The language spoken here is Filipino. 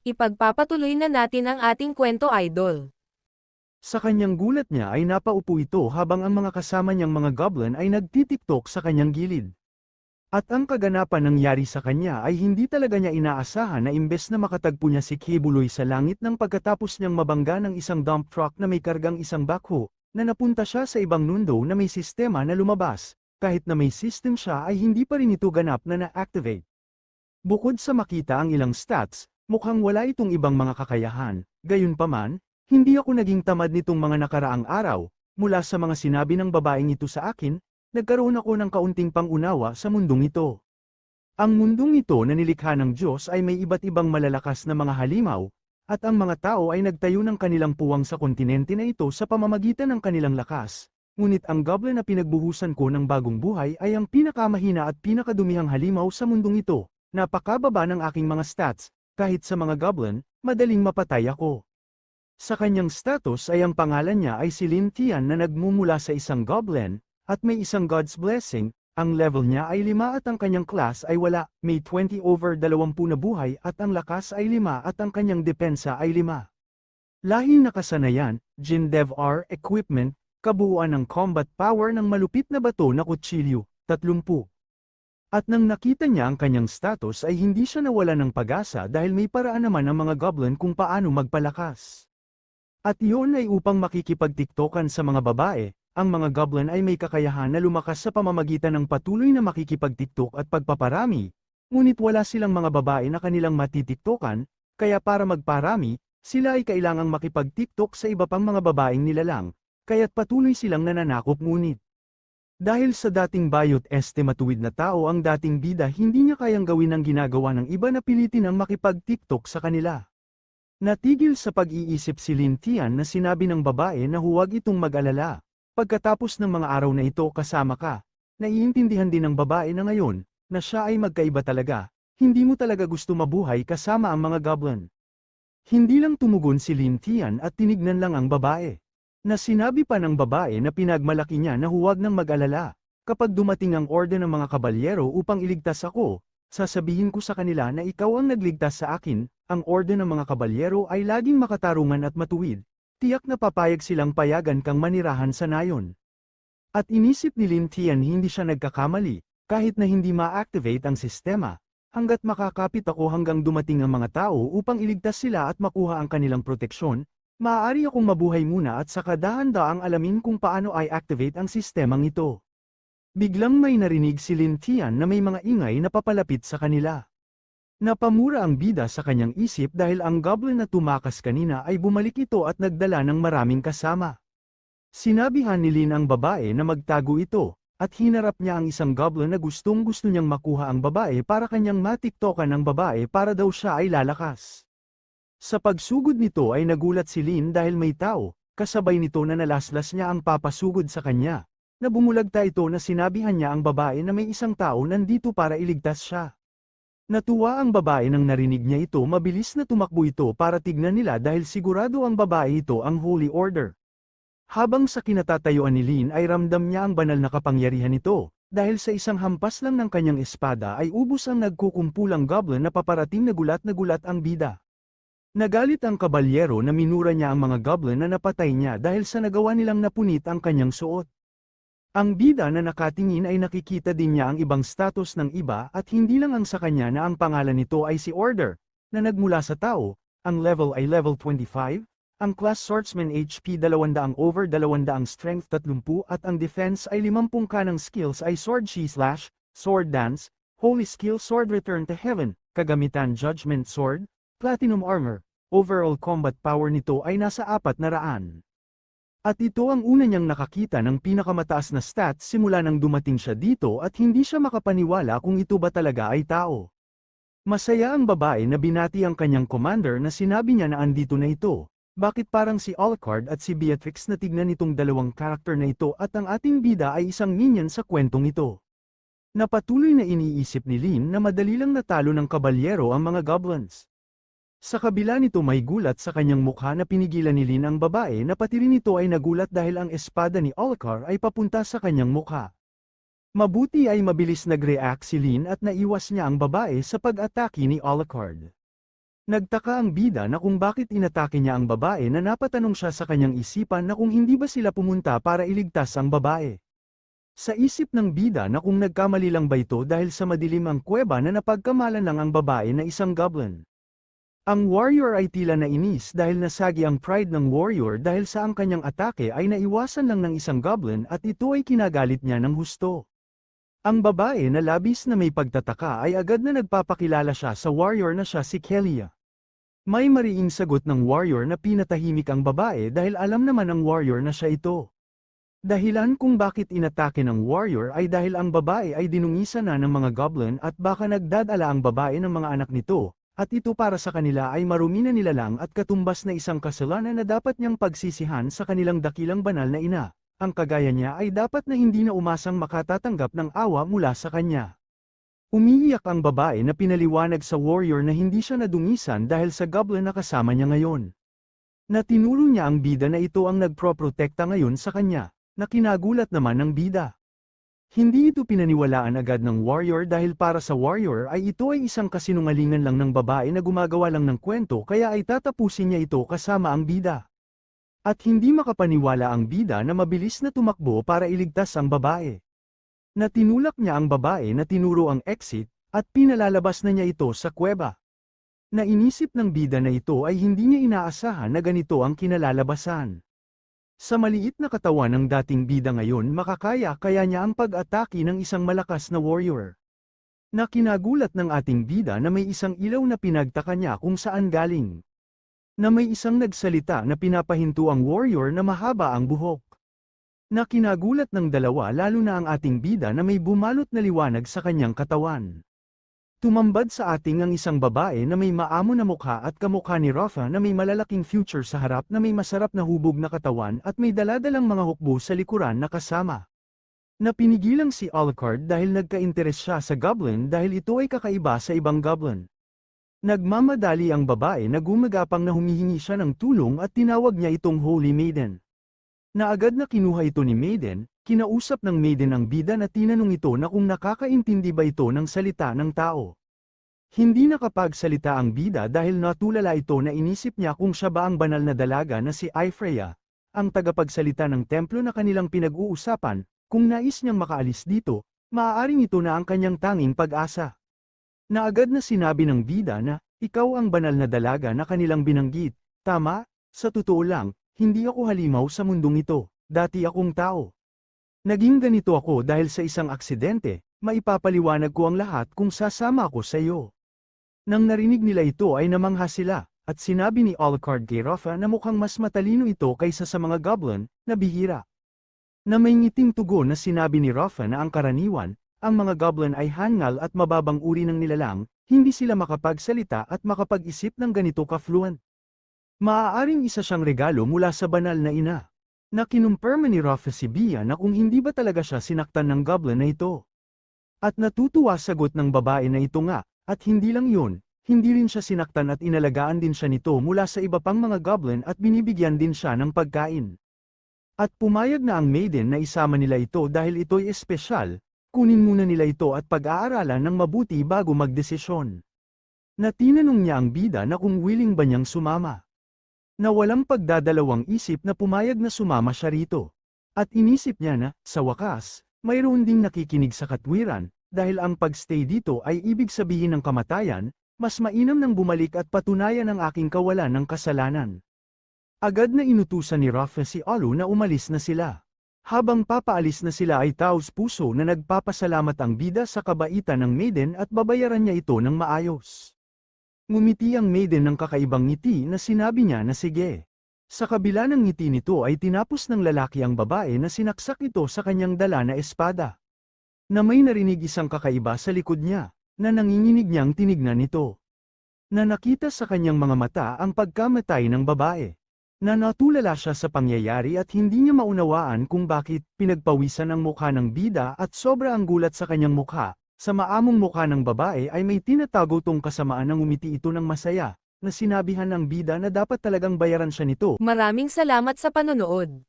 Ipagpapatuloy na natin ang ating kwento, idol. Sa kanyang gulat niya ay napaupo ito habang ang mga kasama niyang mga goblin ay nagtitiktok sa kanyang gilid. At ang kaganapan nangyari sa kanya ay hindi talaga niya inaasahan na imbes na makatagpo niya si Kibuloy sa langit nang pagkatapos niyang mabangga ng isang dump truck na may kargang isang backhoe, na napunta siya sa ibang mundo na may sistema na lumabas, kahit na may system siya ay hindi pa rin ito ganap na na-activate. Bukod sa makita ang ilang stats, mukhang wala itong ibang mga kakayahan, gayunpaman, hindi ako naging tamad nitong mga nakaraang araw, mula sa mga sinabi ng babaeng ito sa akin, nagkaroon ako ng kaunting pangunawa sa mundong ito. Ang mundong ito na nilikha ng Diyos ay may iba't ibang malalakas na mga halimaw, at ang mga tao ay nagtayo ng kanilang puwang sa kontinente na ito sa pamamagitan ng kanilang lakas. Ngunit ang goblin na pinagbuhusan ko ng bagong buhay ay ang pinakamahina at pinakadumihang halimaw sa mundong ito. Napakababa ng aking mga stats, kahit sa mga goblin, madaling mapatay ako. Sa kanyang status ay ang pangalan niya ay si Lin Tian na nagmumula sa isang goblin, at may isang God's blessing, ang level niya ay 5 at ang kanyang class ay wala, may 20/20 na buhay at ang lakas ay 5 at ang kanyang depensa ay 5. Lahing nakasanayan, Jin Dev R equipment, kabuuan ng combat power ng malupit na bato na kutsilyo, 30. At nang nakita niya ang kanyang status ay hindi siya nawala ng pag-asa dahil may paraan naman ang mga goblin kung paano magpalakas. At iyon ay upang makikipagtiktokan sa mga babae, ang mga goblin ay may kakayahan na lumakas sa pamamagitan ng patuloy na makikipagtiktok at pagpaparami, ngunit wala silang mga babae na kanilang matitiktokan, kaya para magparami, sila ay kailangang makipagtiktok sa iba pang mga babaeng nilalang, kaya't patuloy silang nananakop ngunit. Dahil sa dating bayot matuwid na tao ang dating bida hindi niya kayang gawin ang ginagawa ng iba na pilitin ang makipagtiktok sa kanila. Natigil sa pag-iisip si Lin Tian na sinabi ng babae na huwag itong mag-alala. Pagkatapos ng mga araw na ito kasama ka, naiintindihan din ng babae na ngayon, na siya ay magkaiba talaga, hindi mo talaga gusto mabuhay kasama ang mga goblin. Hindi lang tumugon si Lin Tian at tinignan lang ang babae. Na sinabi pa ng babae na pinagmalaki niya na huwag nang mag-alala. Kapag dumating ang orden ng mga kabalyero upang iligtas ako, sasabihin ko sa kanila na ikaw ang nagligtas sa akin. Ang orden ng mga kabalyero ay laging makatarungan at matuwid. Tiyak na papayag silang payagan kang manirahan sa nayon. At inisip ni Lin Tian hindi siya nagkakamali, kahit na hindi ma-activate ang sistema, hanggat makakapit ako hanggang dumating ang mga tao upang iligtas sila at makuha ang kanilang proteksyon, maaari akong mabuhay muna at saka dahan-daang alamin kung paano i-activate ang sistemang ito. Biglang may narinig si Lin Tian na may mga ingay na papalapit sa kanila. Napamura ang bida sa kanyang isip dahil ang goblin na tumakas kanina ay bumalik ito at nagdala ng maraming kasama. Sinabihan ni Lin ang babae na magtago ito, at hinarap niya ang isang goblin na gustong-gusto niyang makuha ang babae para kanyang matiktokan ang babae para daw siya ay lalakas. Sa pagsugod nito ay nagulat si Lin dahil may tao, kasabay nito na nalaslas niya ang papasugod sa kanya. Nabumulagta ito na sinabihan niya ang babae na may isang tao nandito para iligtas siya. Natuwa ang babae nang narinig niya ito, mabilis na tumakbo ito para tignan nila dahil sigurado ang babae ito ang Holy Order. Habang sa kinatatayuan ni Lin ay ramdam niya ang banal na kapangyarihan nito, dahil sa isang hampas lang ng kanyang espada ay ubos ang nagkukumpulang goblin na paparating na gulat ang bida. Nagalit ang kabalyero na minura niya ang mga goblin na napatay niya dahil sa nagawa nilang napunit ang kanyang suot. Ang bida na nakatingin ay nakikita din niya ang ibang status ng iba at hindi lang ang sa kanya na ang pangalan nito ay si Order, na nagmula sa tao, ang level ay level 25, ang class Swordsman HP 200/200 strength 30 at ang defense ay 50 kanang skills ay Sword Chi Slash, Sword Dance, Holy Skill Sword Return to Heaven, kagamitan Judgment Sword, Platinum Armor, overall combat power nito ay nasa 400. At ito ang una niyang nakakita ng pinakamataas na stats simula nang dumating siya dito at hindi siya makapaniwala kung ito ba talaga ay tao. Masaya ang babae na binati ang kanyang commander na sinabi niya na andito na ito. Bakit parang si Alucard at si Beatrix na tignan itong dalawang karakter na ito at ang ating bida ay isang minion sa kwentong ito. Napatuloy na iniisip ni Lin na madali lang natalo ng kabalyero ang mga goblins. Sa kabila nito may gulat sa kanyang mukha na pinigilan ni Lin ang babae na pati rin ito ay nagulat dahil ang espada ni Alucard ay papunta sa kanyang mukha. Mabuti ay mabilis nag-react si Lin at naiwas niya ang babae sa pag-atake ni Alucard. Nagtaka ang bida na kung bakit inatake niya ang babae na napatanong siya sa kanyang isipan na kung hindi ba sila pumunta para iligtas ang babae. Sa isip ng bida na kung nagkamali lang ba ito dahil sa madilim ang kuweba na napagkamalan lang ang babae na isang goblin. Ang warrior ay tila nainis dahil nasagi ang pride ng warrior dahil sa ang kanyang atake ay naiwasan lang ng isang goblin at ito ay kinagalit niya ng husto. Ang babae na labis na may pagtataka ay agad na nagpapakilala siya sa warrior na siya si Kelia. May mariing sagot ng warrior na pinatahimik ang babae dahil alam naman ng warrior na siya ito. Dahilan kung bakit inatake ng warrior ay dahil ang babae ay dinungisa na ng mga goblin at baka nagdadala ang babae ng mga anak nito, at ito para sa kanila ay marumi na nilalang at katumbas na isang kasalanan na dapat niyang pagsisihan sa kanilang dakilang banal na ina. Ang kagaya niya ay dapat na hindi na umasang makatatanggap ng awa mula sa kanya. Umiiyak ang babae na pinaliwanag sa warrior na hindi siya nadungisan dahil sa goblin na kasama niya ngayon. Na tinuro niya ang bida na ito ang nagproprotekta ngayon sa kanya, na kinagulat naman ng bida. Hindi ito pinaniwalaan agad ng warrior dahil para sa warrior ay ito ay isang kasinungalingan lang ng babae na gumagawa lang ng kwento kaya ay tatapusin niya ito kasama ang bida. At hindi makapaniwala ang bida na mabilis na tumakbo para iligtas ang babae. Na tinulak niya ang babae na tinuro ang exit, at pinalalabas na niya ito sa kuweba. Na inisip ng bida na ito ay hindi niya inaasahan na ganito ang kinalalabasan. Sa maliit na katawan ng dating bida ngayon makakaya kaya niya ang pag-atake ng isang malakas na warrior. Na kinagulat ng ating bida na may isang ilaw na pinagtaka niya kung saan galing. Na may isang nagsalita na pinapahinto ang warrior na mahaba ang buhok. Na kinagulat ng dalawa lalo na ang ating bida na may bumalot na liwanag sa kanyang katawan. Tumambad sa ating ang isang babae na may maamo na mukha at kamukha ni Rafa na may malalaking future sa harap na may masarap na hubog na katawan at may daladalang mga hukbo sa likuran na kasama. Na pinigilang si Alucard dahil nagka-interes siya sa goblin dahil ito ay kakaiba sa ibang goblin. Nagmamadali ang babae na gumagapang na humihingi siya ng tulong at tinawag niya itong Holy Maiden. Na agad na kinuha ito ni Maiden, kinausap ng Maiden ang bida na tinanong ito na kung nakakaintindi ba ito ng salita ng tao. Hindi nakapagsalita ang bida dahil natulala ito na inisip niya kung siya ba ang banal na dalaga na si Aifreya, ang tagapagsalita ng templo na kanilang pinag-uusapan, kung nais niyang makaalis dito, maaaring ito na ang kanyang tanging pag-asa. Na agad na sinabi ng bida na, ikaw ang banal na dalaga na kanilang binanggit, tama? Sa totoo lang, hindi ako halimaw sa mundong ito, dati akong tao. Naging ganito ako dahil sa isang aksidente, maipapaliwanag ko ang lahat kung sasama ako sa iyo. Nang narinig nila ito ay namangha sila, at sinabi ni Alucard kay Rafa na mukhang mas matalino ito kaysa sa mga goblin, na bihira. Na may ngiting tugon na sinabi ni Rafa na ang karaniwan, ang mga goblin ay hangal at mababang uri ng nilalang, hindi sila makapagsalita at makapag-isip ng ganito ka-fluent. Maaaring isa siyang regalo mula sa banal na ina. Na kinumpirma ni Rafa si Bia na kung hindi ba talaga siya sinaktan ng goblin na ito. At natutuwa sagot ng babae na ito nga, at hindi lang yun, hindi rin siya sinaktan at inalagaan din siya nito mula sa iba pang mga goblin at binibigyan din siya ng pagkain. At pumayag na ang Maiden na isama nila ito dahil ito'y espesyal, kunin muna nila ito at pag-aaralan ng mabuti bago magdesisyon. Na tinanong niya ang bida na kung willing ba niyang sumama. Na walang pagdadalawang isip na pumayag na sumama siya rito. At inisip niya na, sa wakas, mayroon ding nakikinig sa katwiran, dahil ang pagstay dito ay ibig sabihin ng kamatayan, mas mainam nang bumalik at patunayan ang aking kawalan ng kasalanan. Agad na inutusan ni Rafa si Alu na umalis na sila. Habang papaalis na sila ay taos puso na nagpapasalamat ang bida sa kabaitan ng Maiden at babayaran niya ito ng maayos. Ngumiti ang Maiden ng kakaibang ngiti na sinabi niya na sige. Sa kabila ng ngiti nito ay tinapos ng lalaki ang babae na sinaksak ito sa kanyang dala na espada. Na may narinig isang kakaiba sa likod niya, na nanginginig niyang tinignan nito. Na nakita sa kanyang mga mata ang pagkamatay ng babae. Na natulala siya sa pangyayari at hindi niya maunawaan kung bakit pinagpawisan ang mukha ng bida at sobra ang gulat sa kanyang mukha. Sa maamong mukha ng babae ay may tinatago tong kasamaan ng umiti ito ng masaya, na sinabihan ng bida na dapat talagang bayaran siya nito. Maraming salamat sa panonood.